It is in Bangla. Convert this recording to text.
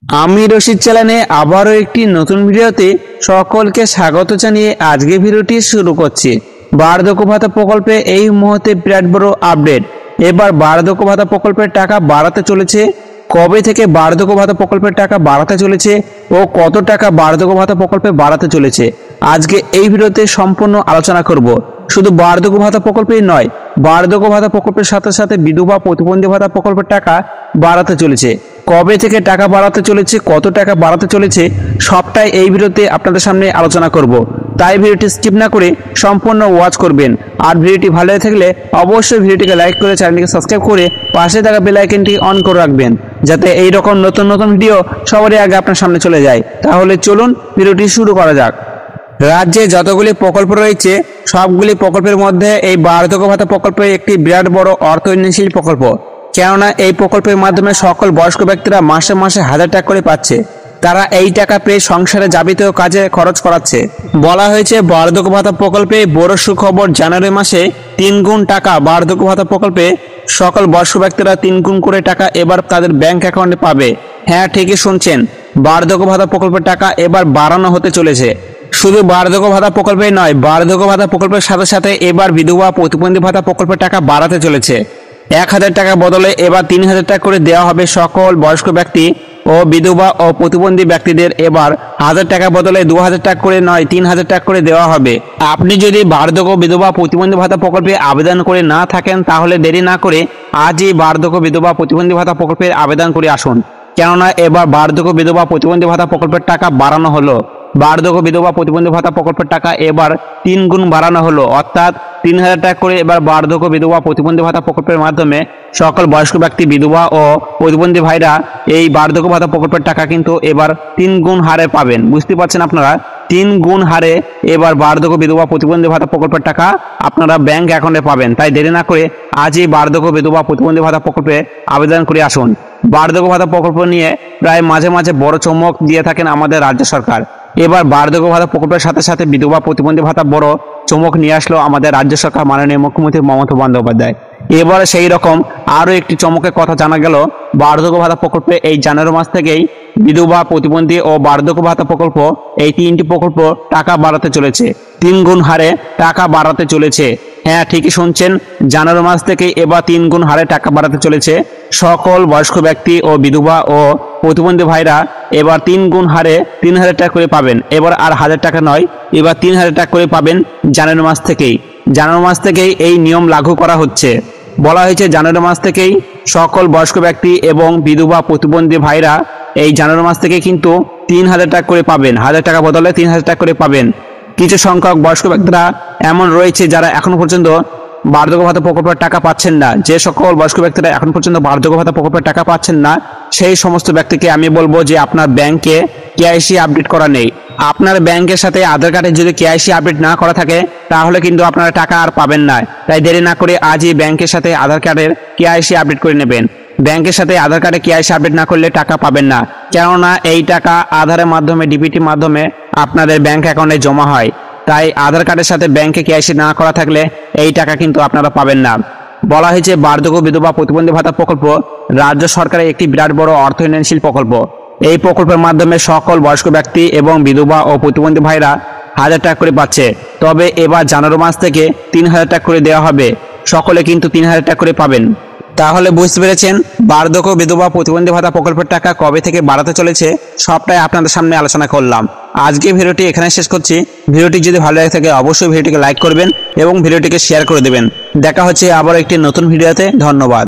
আমি রশিদ চ্যানেলে আবারও একটি নতুন ভিডিওতে সকলকে স্বাগত জানিয়ে আজকে ভিডিওটি শুরু করছি। বার্ধক্য ভাতা প্রকল্পে এই মুহূর্তে বিরাট বড় আপডেট। এবার বার্ধক্য ভাতা প্রকল্পের টাকা বাড়াতে চলেছে। কবে থেকে বার্ধক্য ভাতা প্রকল্পের টাকা বাড়াতে চলেছে ও কত টাকা বার্ধক্য ভাতা প্রকল্পে বাড়াতে চলেছে আজকে এই ভিডিওতে সম্পূর্ণ আলোচনা করব। শুধু বার্ধক্য ভাতা প্রকল্পেই নয়, বার্ধক্য ভাতা প্রকল্পের সাথে সাথে বিধবা প্রতিবন্ধী ভাতা প্রকল্পের টাকা বাড়াতে চলেছে। কবে থেকে টাকা বাড়াতে চলেছে, কত টাকা বাড়াতে চলেছে সবটাই এই ভিডিওতে আপনাদের সামনে আলোচনা করব। তাই ভিডিওটি স্কিপ না করে সম্পূর্ণ ওয়াচ করবেন। আর ভিডিওটি ভালো লেগে থাকলে অবশ্যই ভিডিওটিকে লাইক করে চ্যানেলটিকে সাবস্ক্রাইব করে পাশে থাকা বেল আইকনটি অন করে রাখবেন, যাতে এই রকম নতুন নতুন ভিডিও সবারই আগে আপনার সামনে চলে যায়। তাহলে চলুন ভিডিওটি শুরু করা যাক। রাজ্যে যতগুলি প্রকল্প রয়েছে সবগুলি প্রকল্পের মধ্যে এই বার্ধক্য ভাতা প্রকল্প একটি বিরাট বড় অর্থনীতিশীল প্রকল্প। কেননা এই প্রকল্পের মাধ্যমে সকল বয়স্ক ব্যক্তিরা মাসে মাসে 1000 টাকা করে পাচ্ছে। তারা এই টাকা পেয়ে সংসারে যাবতীয় কাজে খরচ করাচ্ছে। বলা হয়েছে বার্ধক্য ভাতা প্রকল্পে বড় সুখবর, জানুয়ারি মাসে 3 গুণ টাকা বার্ধক্য ভাতা প্রকল্পে সকল বয়স্ক ব্যক্তিরা 3 গুণ করে টাকা এবার তাদের ব্যাংক অ্যাকাউন্টে পাবে। হ্যাঁ, ঠিকই শুনছেন, বার্ধক্য ভাতা প্রকল্পের টাকা এবার বাড়ানো হতে চলেছে। শুধু বার্ধক্য ভাতা প্রকল্পে নয়, বার্ধক্য ভাতা প্রকল্পের সাথে সাথে এবার বিধবা প্রতিবন্ধী ভাতা প্রকল্পের টাকা বাড়াতে চলেছে। 1000 টাকা বদলে এবার 3000 টাকা করে দেওয়া হবে সকল বয়স্ক ব্যক্তি ও বিধবা ও প্রতিবন্ধী ব্যক্তিদের। এবার 1000 টাকা বদলে 2000 টাকা করে নয়, 3000 টাকা করে দেওয়া হবে। আপনি যদি বার্ধক্য বিধবা প্রতিবন্ধী ভাতা প্রকল্পে আবেদন করে না থাকেন তাহলে দেরি না করে আজই বার্ধক্য বিধবা প্রতিবন্ধী ভাতা প্রকল্পে আবেদন করে আসুন। কেননা এবার বার্ধক্য বিধবা প্রতিবন্ধী ভাতা প্রকল্পের টাকা বাড়ানো হলো। বার্ধক্য বিধবা প্রতিবন্ধী ভাতা প্রকল্পের টাকা এবার 3 গুণ বাড়ানো হলো, অর্থাৎ 3000 টাকা করে এবার বার্ধক্য বিধবা প্রতিবন্ধী ভাতা প্রকল্পের মাধ্যমে সকল বয়স্ক ব্যক্তি বিধবা ও প্রতিবন্ধী ভাইরা এই বার্ধক্য ভাতা প্রকল্পের টাকা কিন্তু এবার 3 গুণ হারে পাবেন। বুঝতে পারছেন আপনারা, 3 গুণ হারে এবার বার্ধক্য বিধবা প্রতিবন্ধী ভাতা প্রকল্পের টাকা আপনারা ব্যাংক অ্যাকাউন্টে পাবেন। তাই দেরি না করে আজই বার্ধক্য বিধবা প্রতিবন্ধী ভাতা প্রকল্পে আবেদন করে আসুন। বার্ধক্য ভাতা প্রকল্প নিয়ে প্রায় মাঝে মাঝে বড় চমক দিয়ে থাকেন আমাদের রাজ্য সরকার। এবার বার্ধক্য ভাতা প্রকল্পের সাথে সাথে বিধবা প্রতিবন্ধী ভাতা বড় চমক নিয়ে আসলো আমাদের রাজ্য সরকার, মাননীয় মুখ্যমন্ত্রী মমতা বন্দ্যোপাধ্যায়। এবারে সেই রকম আরও একটি চমকের কথা জানা গেল। বার্ধক্য ভাতা প্রকল্পে এই জানুয়ারি মাস থেকেই বিধবা প্রতিবন্ধী ও বার্ধক্য ভাতা প্রকল্প এই 3টি প্রকল্প টাকা বাড়াতে চলেছে। 3 গুণ হারে টাকা বাড়াতে চলেছে। হ্যাঁ, ঠিকই শুনছেন, জানুয়ারি মাস থেকে এবার 3 গুণ হারে টাকা বাড়াতে চলেছে। সকল বয়স্ক ব্যক্তি ও বিধবা ও প্রতিবন্ধী ভাইরা এবার 3 গুণ হারে 3000 টাকা করে পাবেন। এবার আর 1000 টাকা নয়, এবার 3000 টাকা করে পাবেন জানুয়ারি মাস থেকেই। জানুয়ারি মাস থেকেই এই নিয়ম লাগু করা হচ্ছে। বলা হয়েছে জানুয়ারি মাস থেকেই সকল বয়স্ক ব্যক্তি এবং বিধবা প্রতিবন্ধী ভাইরা এই জানুয়ারি মাস থেকে কিন্তু 3000 টাকা করে পাবেন। 1000 টাকা বদলে 3000 টাকা করে পাবেন। কিছু সংখ্যক বয়স্ক ব্যক্তিরা এমন রয়েছে যারা এখনো পর্যন্ত বার্ধক্য ভাতা প্রকল্পের টাকা পাচ্ছেন না। যে সকল বয়স্ক ব্যক্তিরা এখন পর্যন্ত বার্ধক্য ভাতা প্রকল্পের টাকা পাচ্ছেন না, সেই সমস্ত ব্যক্তিকে আমি বলবো যে আপনার ব্যাংকে কেআইসি আপডেট করা নেই। আপনার ব্যাংকের সাথে আধার কার্ডে যদি কেআইসি আপডেট না করা থাকে তাহলে কিন্তু আপনারা টাকা আর পাবেন না। তাই দেরি না করে আজই ব্যাংকের সাথে আধার কার্ডের কেআইসি আপডেট করে নেবেন। ব্যাংকের সাথে আধার কার্ডে কেআইসি আপডেট না করলে টাকা পাবেন না। কেননা এই টাকা আধারের মাধ্যমে, ডিবিটির মাধ্যমে আপনাদের ব্যাংক অ্যাকাউন্টে জমা হয়। তাই আধার কার্ডের সাথে ব্যাংকে কেআইসি না করা থাকলে এই টাকা কিন্তু আপনারা পাবেন না। বলা হয়েছে বার্ধক্য বিধবা প্রতিবন্ধী ভাতা প্রকল্প রাজ্য সরকারের একটি বিরাট বড় অর্থনীতিশীল প্রকল্প। এই প্রকল্পের মাধ্যমে সকল বয়স্ক ব্যক্তি এবং বিধবা ও প্রতিবন্ধী ভাইরা 1000 টাকা করে পাচ্ছে। তবে এবার জানুয়ারি মাস থেকে 3000 টাকা করে দেওয়া হবে। সকলে কিন্তু 3000 টাকা করে পাবেন। তাহলে বুঝতে পেরেছেন বার্ধক্য বিধবা প্রতিবন্ধী ভাতা প্রকল্পের টাকা কবে থেকে বাড়াতে চলেছে সবটাই আপনাদের সামনে আলোচনা করলাম। আজকে ভিডিওটি এখানে শেষ করছি। ভিডিওটি যদি ভালো লাগে থাকে অবশ্যই ভিডিওটিকে লাইক করবেন এবং ভিডিওটিকে শেয়ার করে দেবেন। দেখা হচ্ছে আবার একটি নতুন ভিডিওতে। ধন্যবাদ।